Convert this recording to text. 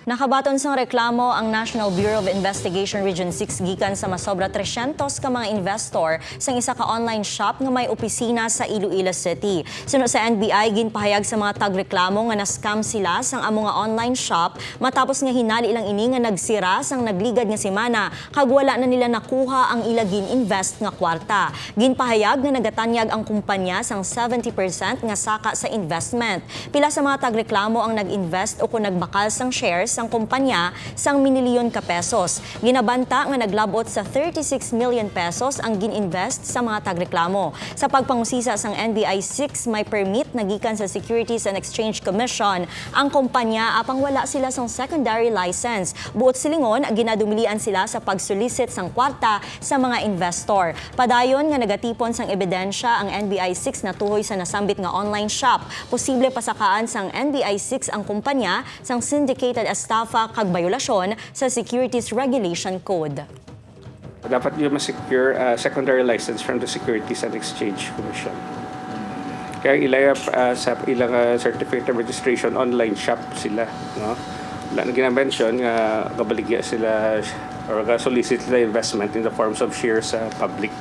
Nakabaton sang reklamo ang National Bureau of Investigation Region 6 gikan sa masobra 300 ka mga investor sang isa ka online shop nga may opisina sa Iloilo City. Suno sa NBI ginpahayag sa mga tagreklamo nga na-scam sila sang amo nga online shop matapos nga hinali ilang ini nga nagsira sang nagligad nga semana kag wala na nila nakuha ang ila gin-invest nga kwarta. Ginpahayag nga nagatanyag ang kumpanya sang 70% nga saka sa investment. Pila sa mga tagreklamo ang nag-invest o kung nagbakal sang shares sang kumpanya sang minilyon ka pesos. Ginabanta nga naglabot sa 36 million pesos ang gin-invest sa mga tagreklamo. Sa pagpangusisa sang NBI 6 may permit na gikan sa Securities and Exchange Commission ang kumpanya apang wala sila sang secondary license. Buot silingon, ginadumilian sila sa pagsolicit sang kwarta sa mga investor. Padayon nga nagatipon sang ebidensya ang NBI 6 na tuhoy sa nasambit nga online shop. Posible pasakaan sang NBI 6 ang kumpanya sang syndicated estafa kag bayolasyon sa Securities Regulation Code. Dapat nyo ma-secure secondary license from the Securities and Exchange Commission. Kaya sa ilang certificate of registration, online shop sila. No? Wala na ginamention nga kabaligya sila or solicit sila investment in the forms of shares sa public.